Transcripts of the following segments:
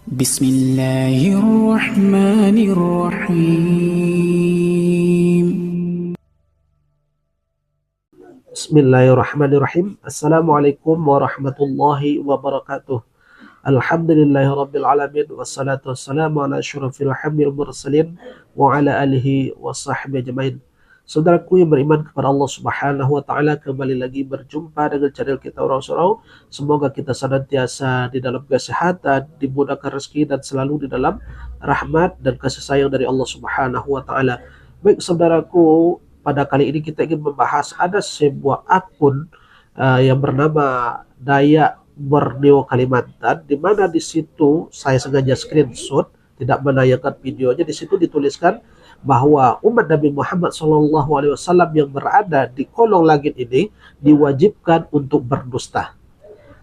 Bismillahirrahmanirrahim. Bismillahirrahmanirrahim. Assalamualaikum warahmatullahi wabarakatuh. Alhamdulillahirabbil alamin wassalatu wassalamu ala asyrafil hamil mursalin wa ala alihi washabbihi ajmain. Saudaraku yang beriman kepada Allah Subhanahu wa taala, kembali lagi berjumpa dengan channel kita Orang Surau. Semoga kita senantiasa di dalam kesehatan, dimudahkan rezeki dan selalu di dalam rahmat dan kasih sayang dari Allah Subhanahu wa taala. Baik saudaraku, pada kali ini kita ingin membahas ada sebuah akun yang bernama Dayak Borneo Kalimantan, di mana di situ saya sengaja screenshot, tidak menayangkan videonya. Di situ dituliskan bahwa umat Nabi Muhammad SAW yang berada di kolong langit ini diwajibkan untuk berdusta.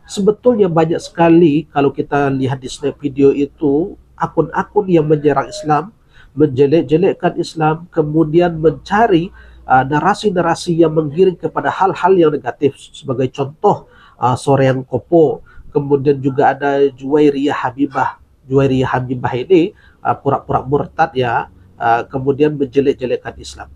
Sebetulnya banyak sekali kalau kita lihat di snap video itu akun-akun yang menyerang Islam, menjelek-jelekkan Islam, kemudian mencari narasi-narasi yang menggiring kepada hal-hal yang negatif. Sebagai contoh Soreang Kopo, kemudian juga ada Juwairiyah Habibah. Juwairiyah Habibah ini pura-pura murtad ya, kemudian menjelek-jelekkan Islam.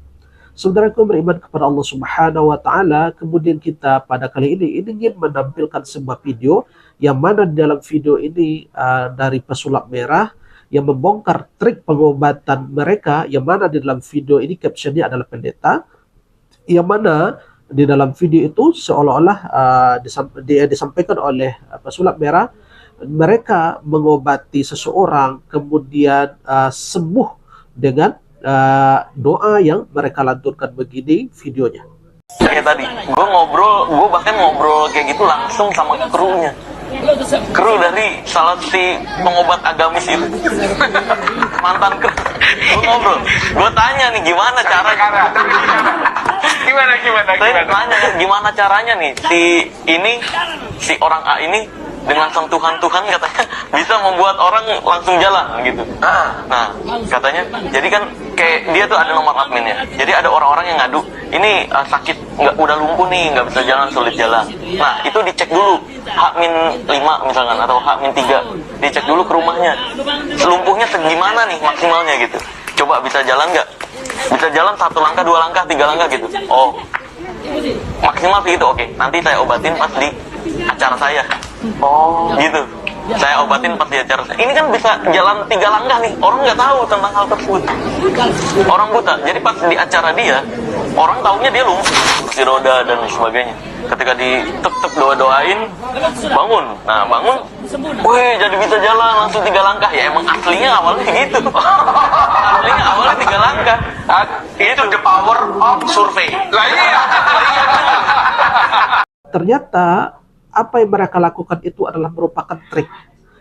Saudaraku beriman kepada Allah Subhanahu wa taala, kemudian kita pada kali ini ingin menampilkan sebuah video yang mana di dalam video ini dari pesulap merah yang membongkar trik pengobatan mereka, yang mana di dalam video ini captionnya adalah pendeta, yang mana di dalam video itu seolah-olah disampaikan oleh pesulap merah mereka mengobati seseorang kemudian sembuh dengan doa yang mereka lanturkan. Begini videonya. Kayak tadi, gue bahkan ngobrol kayak gitu langsung sama krunya. Kru dari salah si pengobat agamis itu, mantan kru. Gue ngobrol, gue tanya nih gimana caranya. Saya tanya gimana caranya nih si orang A ini dengan sentuhan Tuhan katanya bisa membuat orang langsung jalan gitu. Nah katanya, jadi kan kayak dia tuh ada nomor adminnya. Jadi ada orang-orang yang ngadu, ini sakit, udah lumpuh nih, nggak bisa jalan, sulit jalan. Nah itu dicek dulu H-5 misalkan atau H-3, dicek dulu ke rumahnya, lumpuhnya segimana nih maksimalnya gitu. Coba bisa jalan nggak? Bisa jalan 1 langkah, 2 langkah, 3 langkah gitu. Oh maksimal sih itu, oke. Nanti saya obatin pas di acara saya. Oh gitu, saya obatin pas di acara saya. Ini kan bisa jalan 3 langkah nih, orang nggak tahu tentang hal tersebut, orang buta. Jadi pas di acara dia, orang taunya dia lumpuh, kursi roda dan sebagainya. Ketika ditek-tek doain bangun, nah bangun, wih jadi bisa jalan langsung 3 langkah. Ya emang aslinya awalnya gitu. Aslinya awalnya 3 langkah. Itu the power of survey. Ternyata apa yang mereka lakukan itu adalah merupakan trik,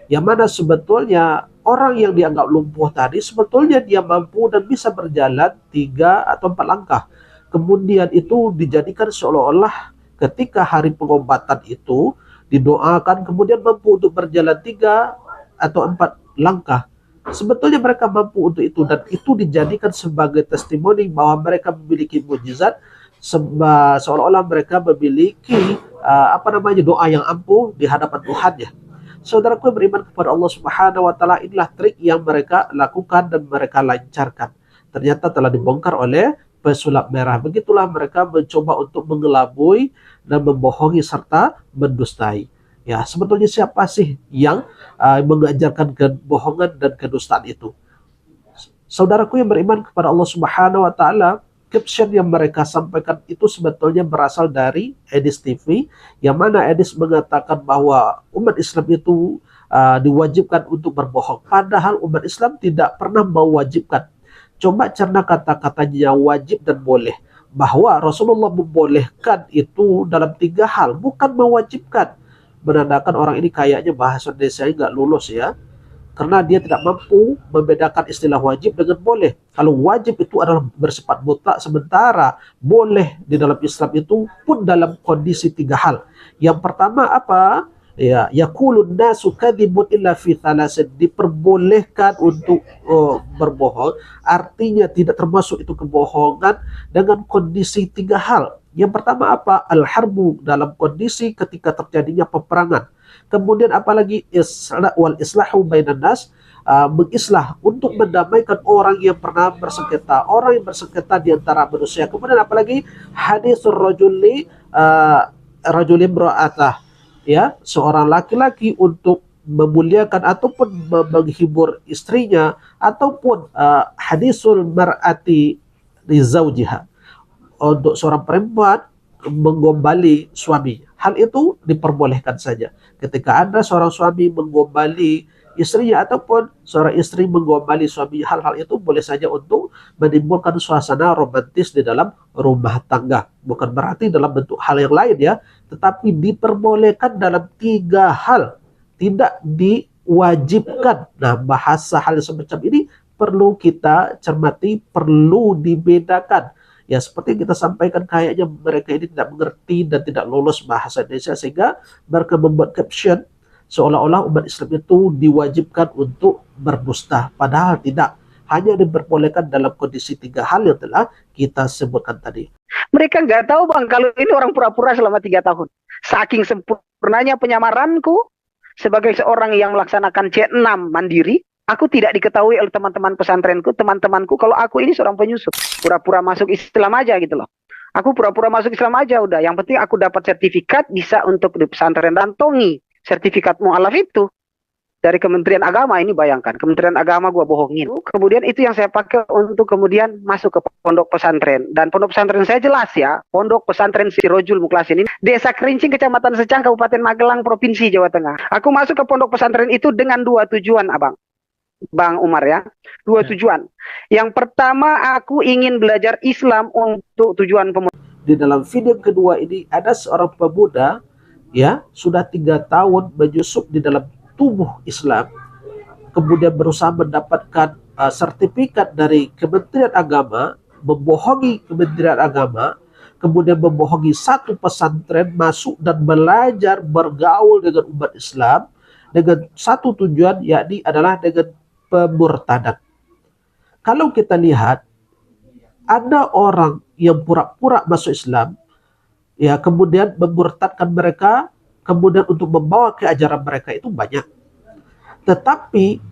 yang mana sebetulnya orang yang dianggap lumpuh tadi sebetulnya dia mampu dan bisa berjalan 3 atau 4 langkah. Kemudian itu dijadikan seolah-olah ketika hari pengobatan itu didoakan, kemudian mampu untuk berjalan 3 atau 4 langkah. Sebetulnya mereka mampu untuk itu, dan itu dijadikan sebagai testimoni bahwa mereka memiliki mukjizat, seolah-olah mereka memiliki doa yang ampuh di hadapan Tuhan ya. Saudaraku beriman kepada Allah Subhanahu wa taala, inilah trik yang mereka lakukan dan mereka lancarkan. Ternyata telah dibongkar oleh pesulap merah. Begitulah mereka mencoba untuk mengelabui dan membohongi serta mendustai. Ya, sebetulnya siapa sih yang mengajarkan kebohongan dan kedustaan itu? Saudaraku yang beriman kepada Allah Subhanahu wa taala, caption yang mereka sampaikan itu sebetulnya berasal dari Edis TV, yang mana Edis mengatakan bahwa umat Islam itu diwajibkan untuk berbohong, padahal umat Islam tidak pernah mewajibkan. Coba cerna kata-katanya wajib dan boleh, bahwa Rasulullah membolehkan itu dalam 3 hal, bukan mewajibkan. Menandakan orang ini kayaknya bahasa Indonesia nggak lulus ya, karena dia tidak mampu membedakan istilah wajib dengan boleh. Kalau wajib itu adalah bersifat mutlak, sementara boleh di dalam Islam itu pun dalam kondisi 3 hal. Yang pertama apa? Ya, yaqulun nasu kadzibun illa fi thalasin, diperbolehkan untuk berbohong, artinya tidak termasuk itu kebohongan dengan kondisi 3 hal. Yang pertama apa? Al-harbu, dalam kondisi ketika terjadinya peperangan. Kemudian apalagi wal islahu bainan nas, mengislah untuk mendamaikan orang yang pernah bersengketa, orang yang bersengketa di antara manusia. Kemudian apalagi hadisur rajuli rajulin imra'atah, ya, seorang laki-laki untuk memuliakan ataupun menghibur istrinya, ataupun hadisul mar'ati li zaujiha, untuk seorang perempuan menggombali suaminya. Hal itu diperbolehkan saja. Ketika ada seorang suami menggombali istrinya ataupun seorang istri menggombali suami, hal-hal itu boleh saja untuk menimbulkan suasana romantis di dalam rumah tangga. Bukan berarti dalam bentuk hal yang lain ya, tetapi diperbolehkan dalam 3 hal, tidak diwajibkan. Nah, bahasa hal semacam ini perlu kita cermati, perlu dibedakan. Ya, seperti yang kita sampaikan, kayaknya mereka ini tidak mengerti dan tidak lolos bahasa Indonesia, sehingga mereka membuat caption seolah-olah umat Islam itu diwajibkan untuk berdusta. Padahal tidak, hanya diperbolehkan dalam kondisi 3 hal yang telah kita sebutkan tadi. Mereka nggak tahu bang, kalau ini orang pura-pura selama 3 tahun. Saking sempurnanya penyamaranku sebagai seorang yang melaksanakan C6 mandiri, aku tidak diketahui oleh teman-teman pesantrenku, teman-temanku, kalau aku ini seorang penyusup. Pura-pura masuk Islam aja gitu loh. Aku pura-pura masuk Islam aja udah. Yang penting aku dapat sertifikat bisa untuk di pesantren Rantongi. Sertifikat mu'alaf itu dari Kementerian Agama. Ini bayangkan, Kementerian Agama gua bohongin. Kemudian itu yang saya pakai untuk kemudian masuk ke pondok pesantren. Dan pondok pesantren saya jelas ya, pondok pesantren Sirojul Mukhlasin ini, Desa Kerincing, Kecamatan Secang, Kabupaten Magelang, Provinsi Jawa Tengah. Aku masuk ke pondok pesantren itu dengan 2 tujuan, Bang Umar ya. 2 tujuan. Yang pertama, aku ingin belajar Islam untuk tujuan pemuda. Di dalam video kedua ini ada seorang pemuda, ya, sudah 3 tahun menyusup di dalam tubuh Islam, kemudian berusaha mendapatkan sertifikat dari Kementerian Agama, membohongi Kementerian Agama, kemudian membohongi satu pesantren, masuk dan belajar bergaul dengan umat Islam dengan satu tujuan, yakni adalah dengan pemurtadan. Kalau kita lihat, ada orang yang pura-pura masuk Islam, ya, kemudian memurtadkan mereka, kemudian untuk membawa ke ajaran mereka, itu banyak. Tetapi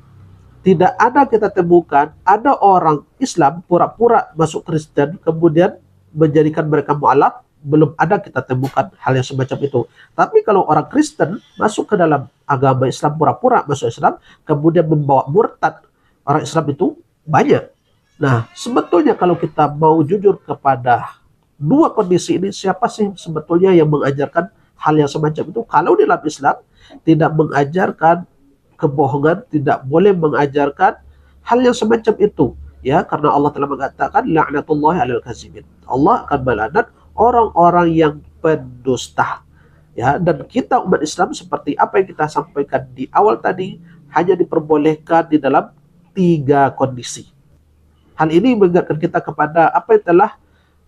tidak ada kita temukan ada orang Islam pura-pura masuk Kristen kemudian menjadikan mereka mu'alaf. Belum ada kita temukan hal yang semacam itu. Tapi kalau orang Kristen masuk ke dalam agama Islam, pura-pura masuk Islam, kemudian membawa murtad orang Islam, itu banyak. Nah, sebetulnya kalau kita mau jujur kepada 2 kondisi ini, siapa sih sebetulnya yang mengajarkan hal yang semacam itu? Kalau di dalam Islam tidak mengajarkan kebohongan, tidak boleh mengajarkan hal yang semacam itu, ya, karena Allah telah mengatakan la'natullahi 'alal kadzibin. Allah akan melaknat orang-orang yang pendusta, ya. Dan kita umat Islam, seperti apa yang kita sampaikan di awal tadi, hanya diperbolehkan di dalam 3 kondisi. Hal ini mengingatkan kita kepada apa yang telah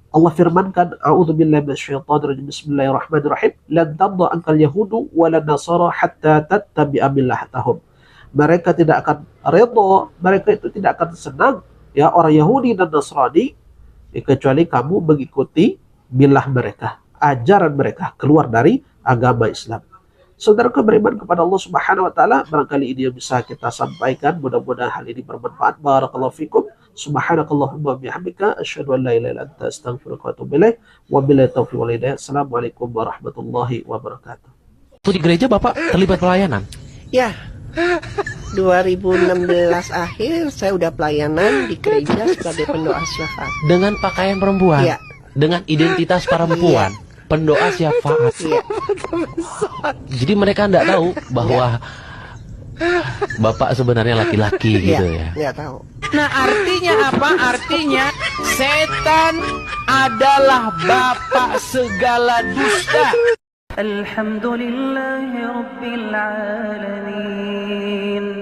Allah firmankan, a'udzubillahi minasyaitonirrajim, bismillahirrahmanirrahim, lan tarda ankal yahudu wala nasara hatta tattabi'a millatahum. Mereka tidak akan redha, mereka itu tidak akan senang, ya, orang Yahudi dan Nasrani, kecuali kamu mengikuti milah mereka, ajaran mereka, keluar dari agama Islam. Saudaraku beriman kepada Allah Subhanahu wa taala, barangkali ini yang bisa kita sampaikan, mudah-mudahan hal ini bermanfaat. Barakallahu fikum. Subhanakallahumma bihamdika asyhadu an la ilaha illa anta astaghfiruka wa atubu ilaik. Wabillahi taufiq wal hidayah. Assalamualaikum warahmatullahi wabarakatuh. Di gereja Bapak terlibat pelayanan? Ya, 2016 akhir saya udah pelayanan di gereja sebagai pendoa syafaat. Dengan pakaian perempuan? Iya. Dengan identitas perempuan? Iya. Pendoa syafaat? Iya. Jadi mereka tidak tahu bahwa Bapak sebenarnya laki-laki gitu ya? Nggak tahu. Nah, artinya apa? Artinya setan adalah bapak segala dusta. Alhamdulillahirabbil alamin.